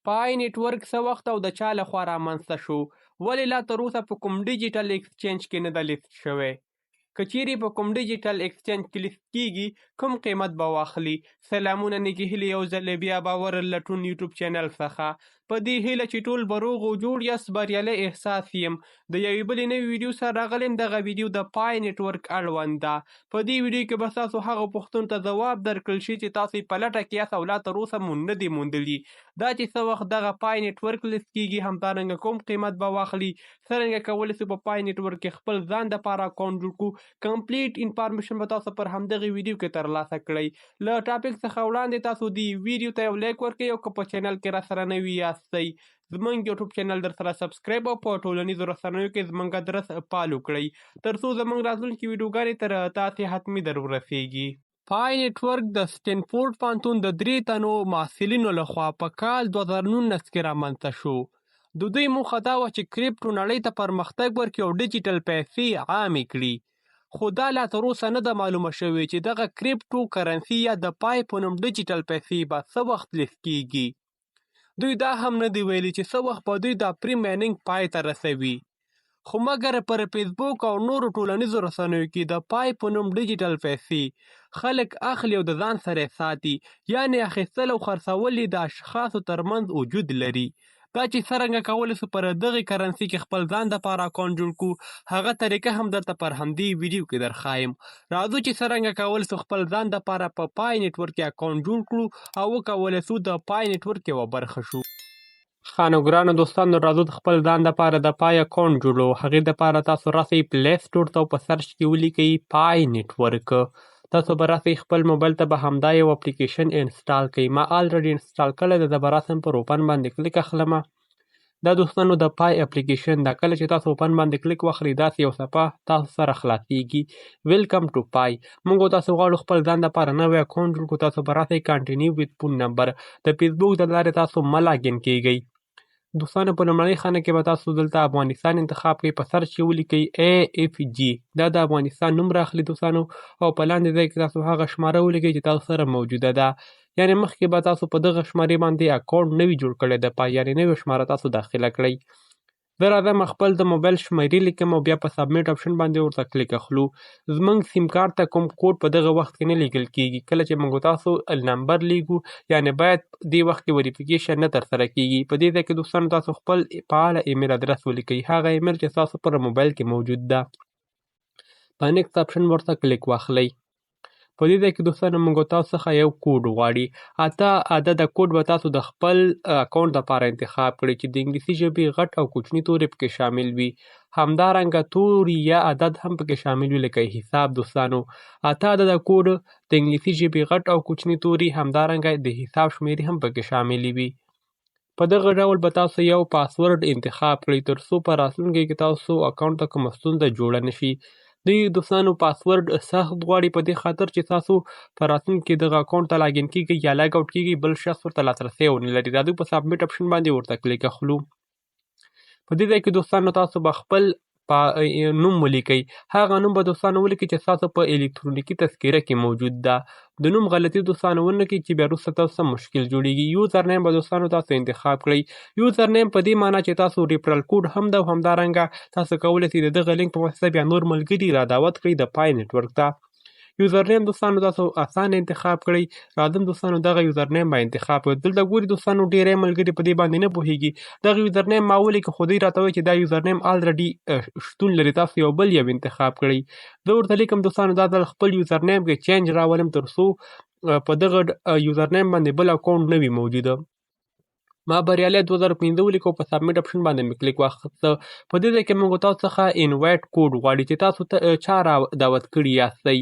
پای نیټورک څه وخت او د چا لخوا رامنځته شو؟ ولې لا تر اوسه په کوم ډیجیټل ایکسچینج کې نه ده لیست شوی؟ که چیرې په کوم ډیجیټل ایکسچینج کې لیست کیږي کوم قیمت به واخلي؟ سلامونه نیکې هیلې یو ځل بیا باور لټون یوټیوب چینل څخه په دې هیله چې ټول به روغ او جوړ یاست بریالی احساس یم د یوې بلې نوې ویډیو سره راغلی یم. دغه ویډیو د پای نیټورک اړوند ده. په دې ویډیو کې به تاسو هغو پوښتنو ته ځواب درکړل شي چې تاسو یې په لټه کې یاست او لا تر اوسه مو نه دي موندلي. دا چې څه وخت دغه پای نیټورک لیست کیږي، همدارنګه کوم قیمت به واخلي، څرنګه کولی شو په پای نیټورک کې خپل ځان دپاره اکاونټ جوړ کړو، کمپلیټ انفارمیشن به تاسو پر همدغې ویډیو کې ترلاسه کړئ. له ټاپک څخه وړاندې تاسو دې ویډیو ته یو لایک ورکړئ او که په چینل کې راسره نوي یاستئ زموږ یوټیوب چینل در سره سبسکرایب او په ټولنیزو رسنیو کې زموږ ادرس فالو کړئ ترڅو زموږ راتلونکي ویډیوګانې تر تاسې حتمي در ورسیږي. پای نیټورک د سټینفورډ پوهنتون د 3 تنو محصلینو لخوا په کال 2019 کې رامنځته شو. د دوی موخه دا وه چې کریپټو نړۍ ته پرمختګ ورکړي او ډیجیټل پیسې عامې کړي. خو دا لا تر اوسه نه ده معلومه شوې چې دغه کریپټو کرنسي یا د پای په نوم ډیجیټل پیسې به څه وخت لیست کیږي. دوی دا هم نه دی ویلي چې څه وخت به دوی دا پری مایننګ پای ته رسوي. خو مګر پر فیسبوک او نورو ټولنیزو رسنیو کې د پای په نوم ډیجیټل پیسې خلک اخلي او د ځان سره یې ساتي، یعنې اخیستل او خرڅول یې د اشخاصو ترمنځ وجود لري. دا چې څرنګه کولی شو پر دغې کرنسي کې خپل ځان دپاره اکاونټ جوړ کړو، هغه طریقه هم درته پر همدې ویډیو کې درښایم. راځو چې څرنګه کولی شو خپل ځان دپاره په پای نیټورک کې اکاونټ جوړ کړو او وکولی شو د پای نیټورک یوه برخه شو. ښه نو ګرانو دوستانو، راځو د خپل ځان دپاره د پای اکاونټ جوړو. هغې دپاره تاسو راسئ پلی سټور ته او په سرچ کې ولیکئ پای نیټورک. تاسو به راسئ خپل موبایل ته به همدا یو اپلیکیشن انسټال کړئ. ما آلریډي انسټال کړی دی، زه به راسم پر اوپن باندې کلیک اخلم. دا دوستانو د پای اپلیکیشن ده. کله چې تاسو اوپن باندې کلیک واخلئ داسې یو صفحه تاسو سره خلاصیږي. ویلکم ټو پای. موږ تاسو غواړو خپل ځان دپاره نوی اکاونټ جوړ کړو. تاسو به راسئ کنټینیو ویت فون نمبر. د فیسبوک د لارې تاسو مه لاګین کیږئ. دوستانو په لومړنۍ خانه کې به تاسو دلته افغانستان انتخاب کړئ. په سرچ کې ولیکئ AFG. دا د افغانستان نوم راخلي دوستانو او په لاندې ځای کې تاسو هغه شماره ولیکئ چې تاسو سره موجوده ده. یعنې مخکې به تاسو په دغه شمارې باندې اکاونټ نوي جوړ کړی د پای، یعنې نوې شماره تاسو داخله کړئ. زه راځم خپل د موبایل شمیرې لیکم او بیا په سبمیټ اپشن باندې ورته کلیک اخلو. زموږ سیم کارت ته کوم کوډ په دغه وخت کې نه لیکل کیږي. کله چې موږ تاسو نمبر لیکو یعنې باید دې وخت کې وریفیکیشن نه ترسره کیږي. په دې ځای کې دوستانو تاسو خپل فعاله ایمیل ادرس ولیکئ، هغه ایمیل چې تاسو پر موبایل کې موجود ده. په نیکسټ اپشن ورته کلیک واخلئ. په دې ځای کې دوستانو موږ تاسو څخه یو کوډ غواړي. 8 عدده کوډ به تاسو د خپل اکاونټ دپاره انتخاب کړئ چې د انګلیسي ژبې غټ او کوچني تورې پکې شامل وي. همدارنګه توري یا عدد هم پکې شامل وي لکه حساب. دوستانو 8 عدده کوډ د انګلیسي ژبې غټ او کوچني توري، همدارنګه د حساب شمیرې هم پکې شاملې وي. په دغه ډول به تاسو یو پاسورډ انتخاب کړئ ترڅو په راتلونکي کې تاسو اکاونټ ته کومه ستونزه جوړه نه شي. دوی دوستانو پاسورډ سخت غواړي په دې خاطر چې تاسو په راتلونکي کې دغه اکاونټ ته لاګین کیږئ یا لاګ اوټ کیږئ، بل شخص ورته لاسرسی ونه لري. راځو په سبمیټ اپشن باندې ورته کلیک اخلو. په دې ځای کې دوستانو تاسو به خپل نوم ولیکئ. هغه نوم به دوستانو ولیکئ چې تاسو په الکترونیکي تذکره کې موجود ده. د نوم غلطي دوستانو ونه کړئ چې بیا وروسته تاسو ته مشکل جوړیږي. یوزر نیم به دوستانو تاسو انتخاب کړئ. یوزر نیم په دې معنی چې تاسو ریفرل کوډ هم ده او همدارنګه تاسو کولی شئ د دغه لینک په واسطه بیا نور ملګري را دعوت کړئ د پای نیټورک ته. یوزر نیم دوستانو تاسو اسانه انتخاب کړئ. راځم دوستانو دغه یوزر نیم به انتخاب کړئ. دلته ګوري دوستانو ډېری ملګري په دې باندې نه پوهېږي. دغه یوزر نیم ما ولیکه خو دوی راته وایي چې دا یوزر نیم آلریډي شتون لري، تاسو یو بل یو انتخاب کړئ. زه ورته لیکم دوستانو دا ځل خپل یوزر نیم کې چینج راولم ترڅو په دغه یوزر نیم باندې بل اکاونټ نه وي موجوده. ما بریالی 2015 ولیکو، په سبمیټ اپشن باندې مې کلیک واخیسته. په دې ځای کې موږ تاسو څخه انوایټ کوډ غواړي چې تاسو چا را دعوت کړي یاستئ.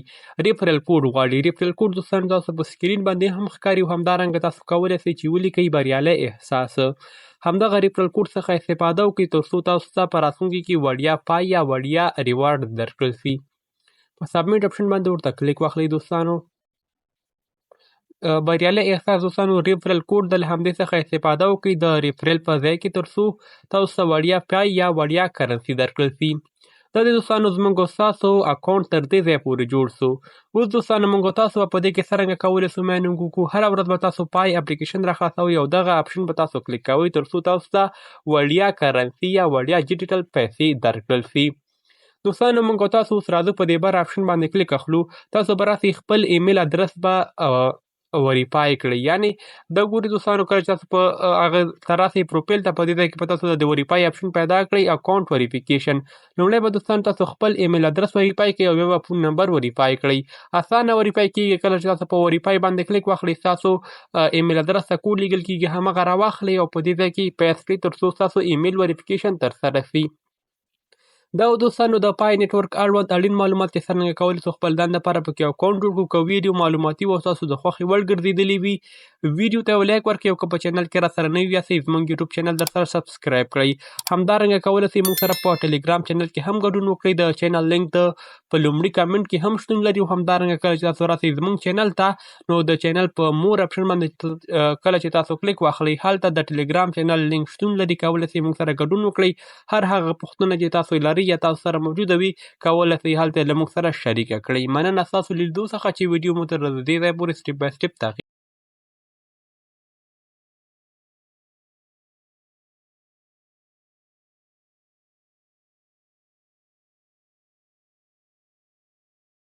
ریفرل کوډ غواړي. ریفرل کوډ دوستانو تاسو په سکرین باندې هم ښکاري او همدارنګه تاسو کولی شئ چې ولیکئ بریالی احساس. همدغه ریفرل کوډ څخه استفاده وکړئ ترڅو تاسو ته په راتلونکي کې وړیا پای یا وړیا ریوارډ درکړل شي. په سبمیټ اپشن باندې ورته کلیک واخلئ دوستانو. بریالی احساس دوستانو ریفرل کوډ د همدې څخه استفاده وکړئ د ریفرل په ځای کې ترڅو تاسو ته وړیا پای یا وړیا کرنسي درکړل شي. دا د دوستانو زموږ ستاسو اکاونټ تر دې ځای پورې جوړ سو. اوس دوستانو موږ تاسو په دې کې څرنګه کولی سو مینو وکړو. هره ورځ به تاسو پای اپلیکیشن راخلاصوئ او دغه اپشن به تاسو کلیک کوئ ترڅو تاسو ته وړیا کرنسي یا وړیا ډیجیټل پیسې درکړل سي. دوستانو موږ تاسو اوس راځو په دې بر اپشن باندې کلیک اخلو. تاسو به راسئ خپل ایمیل ادرس به وریفای کړئ. یعنې دا ګورئ دوستانو کله چې تاسو په هغه ته راسئ پروفیل ته په دې ځای کې به تاسو د وریفای اپشن پیدا کړئ اکاونټ وریفیکیشن. لومړی به دوستانو تاسو خپل ایمیل ادرس وریفای کړئ او بیا به فون نمبر وریفای کړئ. اسانه وریفای کیږي کله چې تاسو په وریفای باندې کلیک واخلئ ستاسو ایمیل ادرس ته کوډ لیږل کیږي همغه راواخلئ او په دې ځای کې پیسټ کړئ ترڅو ستاسو ایمیل وریفیکیشن ترسره سي. دا دوستانو د پای نیټورک اړوند اړین معلومات چې څرنګه کولی سو خپل ځان لپاره پکې اکاونټ جوړ کړو. که ویډیو معلوماتي او تاسو د خوښې وړ ګرځېدلې وي ویډیو ته یو لایک ورکړئ او که په چینل کې راسره نوي یاستئ زموږ یوټیوب چینل درسره سبسکرایب کړئ. همدارنګه کولی سئ موږ سره په ټلګرام چینل کې هم ګډون وکړئ. د چینل لینک په لومړي کمنټ کې هم شتون لري. همدارنګه کله چې تاسو راسئ زموږ چینل ته نو د چینل په مور اپشن باندې کله چې تاسو کلیک واخلئ هلته د ټلګرام چینل لینک شتون لري. کولی سئ موږ سره ګډون وکړئ. هر هغه پوښتنه چې تاسو لرئ یا تاسو سره موجوده وي کولی سئ هلته له موږ سره شریکه کړئ. مننه ستاسو لیدو څخه چې ویډیو مو تر دې ځای پورې سټپ بای سټپ تعقیب